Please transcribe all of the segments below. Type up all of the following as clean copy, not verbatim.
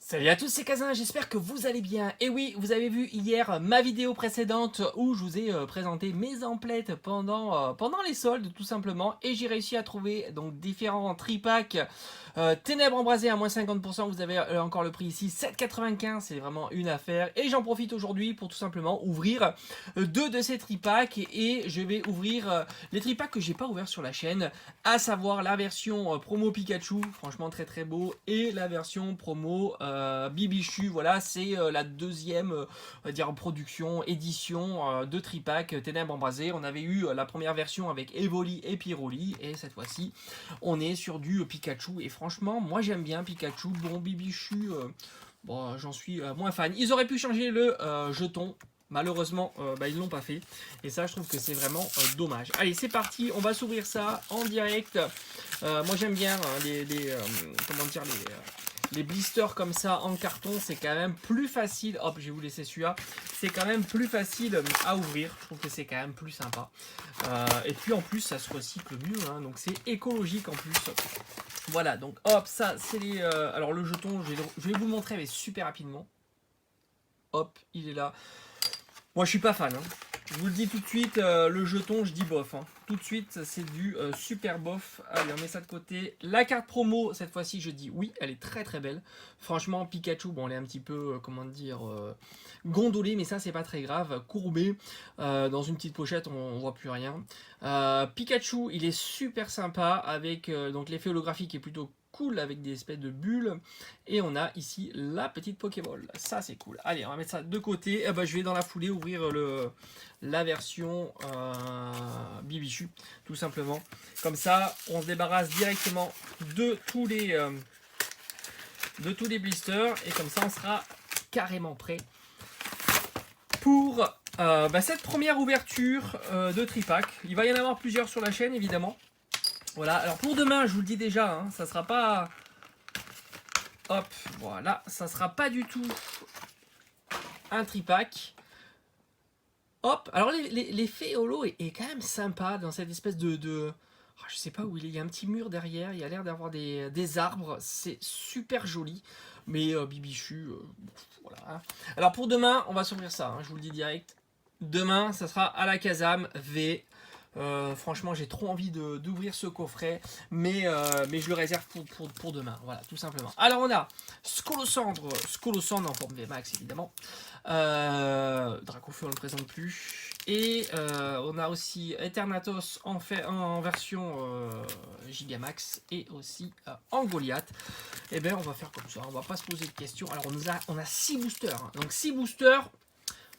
Salut à tous, c'est Kazin, j'espère que vous allez bien. Et oui, vous avez vu hier ma vidéo précédente où je vous ai présenté mes emplettes pendant les soldes tout simplement. Et j'ai réussi à trouver donc différents tripacks ténèbres embrasées à moins 50%. Vous avez encore le prix ici, 7,95, c'est vraiment une affaire. Et j'en profite aujourd'hui pour tout simplement ouvrir deux de ces tripacks. Et je vais ouvrir les tripacks que j'ai pas ouverts sur la chaîne, à savoir la version promo Pikachu, franchement très très beau, et la version promo Bibichu. Voilà, c'est la deuxième on va dire, production, édition de Tripack Ténèbres Embrasées. On avait eu la première version avec Evoli et Pyroli, et cette fois-ci, on est sur du Pikachu. Et franchement, moi j'aime bien Pikachu. Bon, Bibichu, bon, j'en suis moins fan. Ils auraient pu changer le jeton. Malheureusement, ils l'ont pas fait. Et ça, je trouve que c'est vraiment dommage. Allez, c'est parti. On va s'ouvrir ça en direct. Moi, j'aime bien comment dire, les blisters comme ça en carton. C'est quand même plus facile. Hop, je vais vous laisser celui-là. C'est quand même plus facile à ouvrir. Je trouve que c'est quand même plus sympa. Et puis, en plus, ça se recycle mieux. Hein, donc, c'est écologique en plus. Voilà, donc hop, ça, c'est les... alors, le jeton, je vais vous le montrer, mais super rapidement. Hop, il est là. Moi, je suis pas fan. Hein. Je vous le dis tout de suite, le jeton, je dis bof. Hein. Tout de suite, c'est du super bof. Allez, on met ça de côté. La carte promo, cette fois-ci, je dis oui, elle est très très belle. Franchement, Pikachu, bon, elle est un petit peu, comment dire, gondolée, mais ça, c'est pas très grave. Courbée, dans une petite pochette, on voit plus rien. Pikachu, il est super sympa avec donc l'effet holographique qui est plutôt cool avec des espèces de bulles. Et on a ici la petite Pokéball. Ça, c'est cool. Allez, on va mettre ça de côté. Je vais dans la foulée ouvrir la version Bibichu, tout simplement. Comme ça, on se débarrasse directement de tous les blisters. Et comme ça, on sera carrément prêt pour cette première ouverture de Tripack. Il va y en avoir plusieurs sur la chaîne, évidemment. Voilà, alors pour demain, je vous le dis déjà, hein, ça sera pas... Hop, voilà, ça sera pas du tout un tripack. Hop, alors l'effet holo est quand même sympa dans cette espèce de... Oh, je sais pas où il est, il y a un petit mur derrière, il y a l'air d'avoir des arbres, c'est super joli. Mais Bibichu, voilà. Hein. Alors pour demain, on va s'ouvrir ça, hein, je vous le dis direct. Demain, ça sera à la Kazam V. Franchement, j'ai trop envie d'ouvrir ce coffret, mais je le réserve pour demain. Voilà, tout simplement. Alors, on a Scolosandre en forme VMAX, évidemment. Dracofeu, on ne le présente plus. Et on a aussi Eternatus en version Gigamax et aussi en Goliath. Et bien, on va faire comme ça. On va pas se poser de questions. Alors, on a 6 boosters. Hein. Donc, 6 boosters.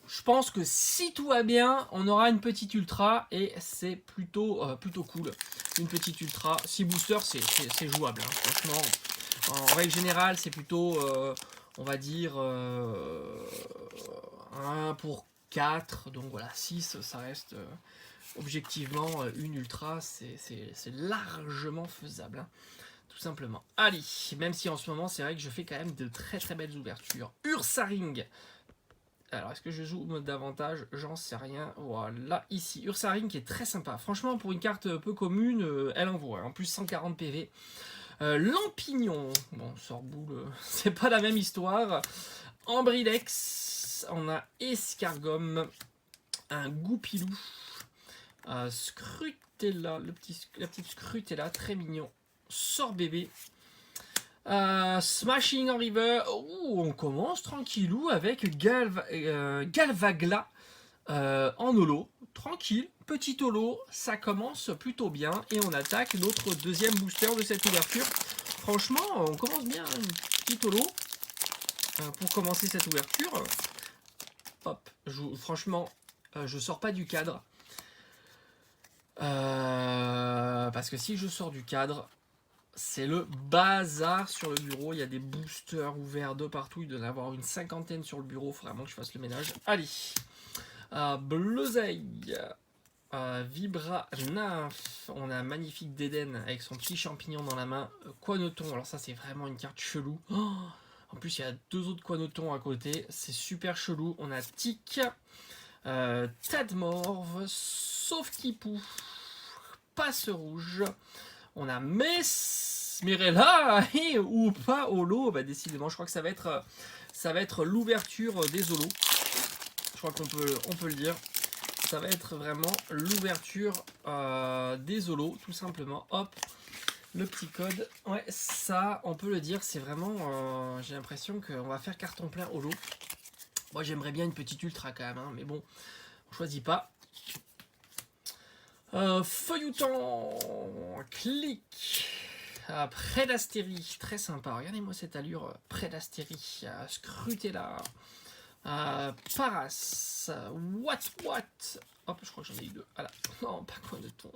Je pense que si tout va bien, on aura une petite ultra et c'est plutôt cool. Une petite ultra. 6 boosters, c'est jouable. Hein. Franchement, en règle générale, c'est plutôt, on va dire, 1 pour 4. Donc voilà, 6, ça reste objectivement une ultra. C'est largement faisable. Hein. Tout simplement. Allez, même si en ce moment, c'est vrai que je fais quand même de très très belles ouvertures. Ursaring. Alors, est-ce que je zoome davantage? J'en sais rien. Voilà, ici, Ursaring qui est très sympa. Franchement, pour une carte peu commune, elle envoie. En plus, 140 PV. Lampignon. Bon, Sorboule, c'est pas la même histoire. Ambrilex. On a Escargum. Un Goupilou. Scrutella. La petite Scrutella, très mignon. Sorbébé. Smashing en River. On commence tranquillou avec Galvagla en holo. Tranquille, petit holo, ça commence plutôt bien. Et on attaque notre deuxième booster de cette ouverture. Franchement, on commence bien. Petit holo pour commencer cette ouverture. Hop, franchement, je sors pas du cadre. Parce que si je sors du cadre, c'est le bazar sur le bureau. Il y a des boosters ouverts de partout. Il doit y en avoir une 50aine sur le bureau. Il faudra vraiment que je fasse le ménage. Allez. Bleuzeil. Vibra Nymph. On a un magnifique d'Eden avec son petit champignon dans la main. Quanoton. Alors ça, c'est vraiment une carte chelou. Oh, en plus, il y a deux autres Quanotons à côté. C'est super chelou. On a Tic. Tadmorve. Sauf Kipou. Passe rouge. On a Smerella ou pas holo, bah décidément, je crois que ça va être l'ouverture des holos. Je crois qu'on peut le dire. Ça va être vraiment l'ouverture des holos, tout simplement. Hop, le petit code. Ouais, ça, on peut le dire, c'est vraiment... j'ai l'impression qu'on va faire carton plein holo. Moi, j'aimerais bien une petite ultra quand même, hein, mais bon, on choisit pas. Feuilleton, clic, Prédastérie, très sympa. Regardez-moi cette allure, Prédastérie, Scrutella, Paras, what. Hop, je crois que j'en ai eu 2. Voilà. Non, pas Quaneton.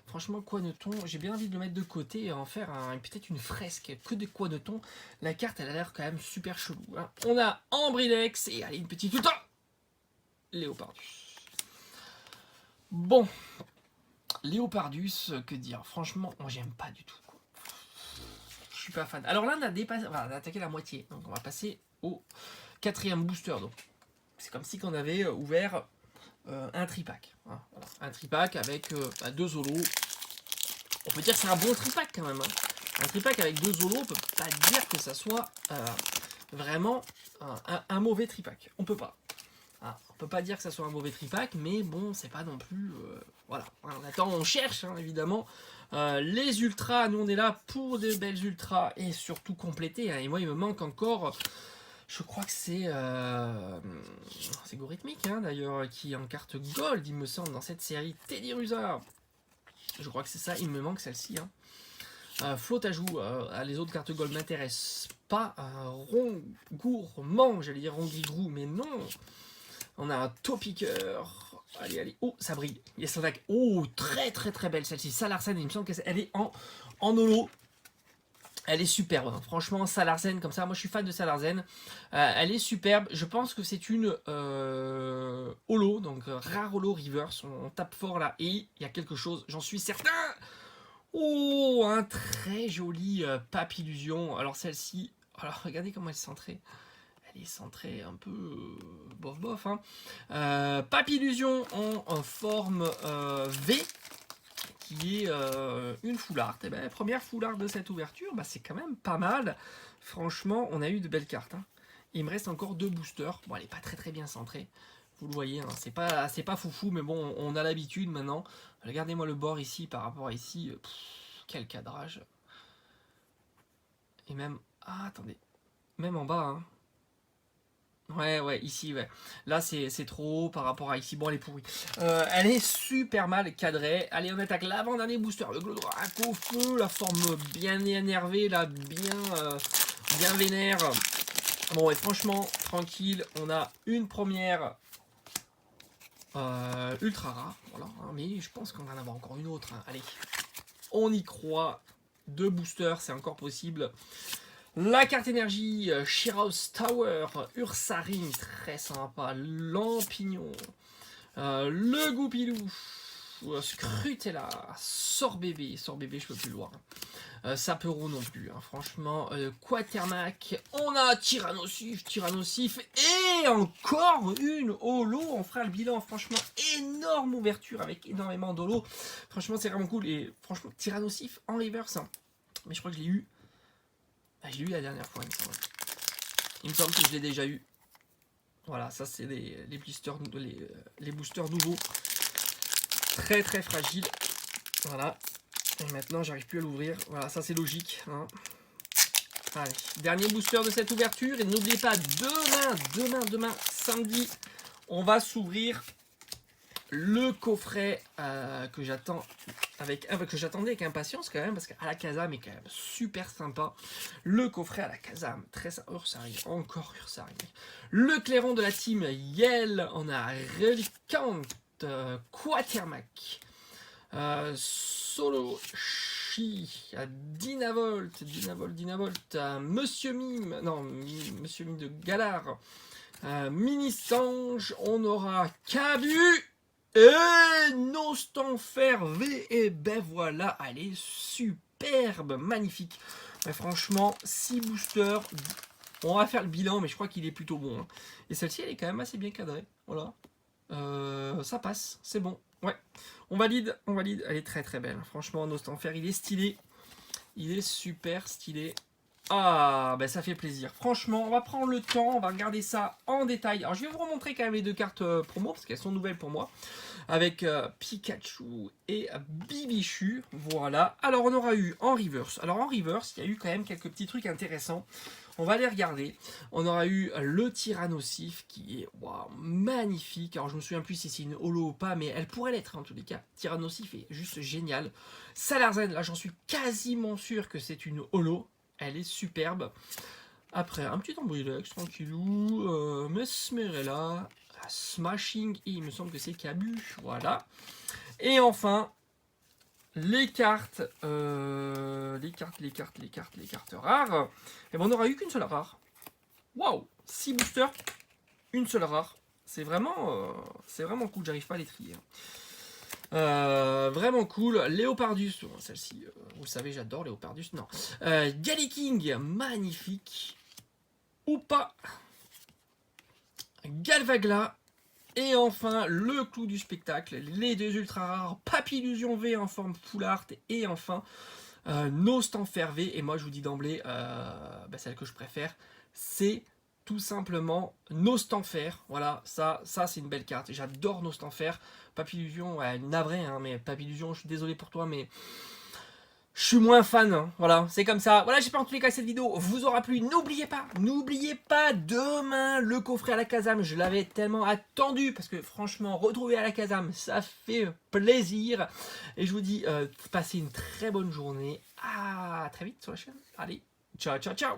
Franchement, Quaneton, j'ai bien envie de le mettre de côté et en faire peut-être une fresque que de Quaneton. La carte, elle a l'air quand même super chelou. Hein. On a Ambrilex et allez, une petite ultra. Léopardus. Bon, Léopardus, que dire? Franchement, moi j'aime pas du tout. Je suis pas fan. Alors là, on a dépassé, enfin, on a attaqué la moitié. Donc on va passer au 4e booster. Donc c'est comme si on avait ouvert un tripack. Hein, voilà. Un tripack avec 2 holos. On peut dire que c'est un bon tripack quand même. Hein. Un tripack avec 2 holos, on peut pas dire que ça soit vraiment un mauvais tripack. On peut pas. Ah, on peut pas dire que ça soit un mauvais tripack, mais bon, c'est pas non plus... voilà, on attend, on cherche, hein, évidemment. Les ultras, nous on est là pour des belles ultras, et surtout compléter. Hein, et moi, il me manque encore... Je crois que c'est Gorithmic, hein, d'ailleurs, qui est en carte gold, il me semble, dans cette série. Teddiursa. Je crois que c'est ça, il me manque celle-ci. Hein. Flotte ajout, les autres cartes gold m'intéressent pas. Rongourmand, j'allais dire Rongigrou, mais non. On a un Topiqueur. Allez. Oh, ça brille. Yes, attaque. Oh, très belle celle-ci. Salarsen, il me semble qu'elle est en holo. Elle est superbe. Hein. Franchement, Salarsen, comme ça. Moi, je suis fan de Salarsen. Elle est superbe. Je pense que c'est une holo. Donc, rare holo reverse. On tape fort là. Et il y a quelque chose. J'en suis certain. Oh, un très joli Papillusion. Alors, celle-ci. Alors, regardez comment elle est centrée. Elle est centrée un peu bof. Hein. Papillusion en forme V, qui est une full art. Et ben, première full art de cette ouverture, bah, c'est quand même pas mal. Franchement, on a eu de belles cartes. Hein. Il me reste encore 2 boosters. Bon, elle n'est pas très bien centrée. Vous le voyez, hein. C'est pas foufou, mais bon, on a l'habitude maintenant. Regardez-moi le bord ici par rapport à ici. Quel cadrage. Et même... Ah, attendez. Même en bas, hein. Ouais, ici, ouais. Là, c'est trop haut par rapport à ici. Bon, elle est pourrie. Elle est super mal cadrée. Allez, on attaque l'avant-dernier booster. Le Glodorak au feu, la forme bien énervée, là, bien vénère. Bon, et franchement, tranquille. On a une première ultra rare. Voilà, hein, mais je pense qu'on va en avoir encore une autre. Hein. Allez, on y croit. 2 boosters, c'est encore possible. La carte énergie, Shiraus Tower, Ursaring, très sympa, Lampignon, le Goupilou, Scrutella, Sorbébé, je peux plus le voir. Sapero non plus, hein, franchement, Quatermac, on a Tyrannosif, et encore une holo, on fera le bilan, franchement, énorme ouverture avec énormément d'holo, franchement c'est vraiment cool, et franchement, Tyrannosif en reverse, hein. Mais je crois que je l'ai eu. Je l'ai eu la dernière fois, il me semble que je l'ai déjà eu. Voilà, ça c'est les boosters nouveaux. Très fragile. Voilà. Et maintenant, j'arrive plus à l'ouvrir. Voilà, ça c'est logique. Hein. Allez, dernier booster de cette ouverture. Et n'oubliez pas, demain, samedi, on va s'ouvrir le coffret que j'attendais avec impatience quand même, parce qu'à la Kazam est quand même super sympa. Le coffret à la Kazam, très sympa. Encore Ursaring. Le clairon de la team Yell, on a Relicant, Quatermac, Solo Chi, Dynavolt, Monsieur Mime de Galar, Mini-Sange, on aura Cabu. Et Nostanfer V, et ben voilà, elle est superbe, magnifique. Mais franchement, 6 boosters, on va faire le bilan, mais je crois qu'il est plutôt bon. Hein. Et celle-ci, elle est quand même assez bien cadrée, voilà. Ça passe, c'est bon, ouais. On valide, elle est très belle. Franchement, Nostanfer, il est stylé. Il est super stylé. Ah, ben ça fait plaisir. Franchement, on va prendre le temps, on va regarder ça en détail. Alors, je vais vous remontrer quand même les deux cartes promo, parce qu'elles sont nouvelles pour moi. Avec Pikachu et Bibichu. Voilà. Alors, on aura eu en reverse. Alors, en reverse, il y a eu quand même quelques petits trucs intéressants. On va les regarder. On aura eu le Tyrannosif qui est waouh, magnifique. Alors je me souviens plus si c'est une holo ou pas, mais elle pourrait l'être en tous les cas. Tyrannosif est juste génial. Salarzen, là j'en suis quasiment sûr que c'est une holo. Elle est superbe. Après, un petit Ambrilex, tranquillou. Mesmerella, Smashing, et il me semble que c'est Cabu. Voilà. Et enfin, les cartes rares. Et ben on n'aura eu qu'une seule rare. Waouh, 6 boosters, une seule rare. C'est vraiment cool, j'arrive pas à les trier. Vraiment cool. Léopardus, celle-ci, vous le savez, j'adore Léopardus. Non. Galliking, magnifique. Ou pas. Galvagla. Et enfin, le clou du spectacle, les deux ultra rares, Papillusion V en forme full art, et enfin, Nostanfer V. Et moi, je vous dis d'emblée, celle que je préfère, c'est tout simplement Nostanfer. Voilà, ça c'est une belle carte. J'adore Nostanfer. Papillusion, ouais, navré, hein, mais Papillusion, je suis désolé pour toi, mais je suis moins fan, hein. Voilà, c'est comme ça. Voilà, j'espère en tous les cas que cette vidéo vous aura plu. N'oubliez pas, demain, le coffret à la Kazam. Je l'avais tellement attendu, parce que franchement, retrouver à la Kazam, ça fait plaisir. Et je vous dis, passez une très bonne journée. À très vite sur la chaîne. Allez, ciao, ciao, ciao.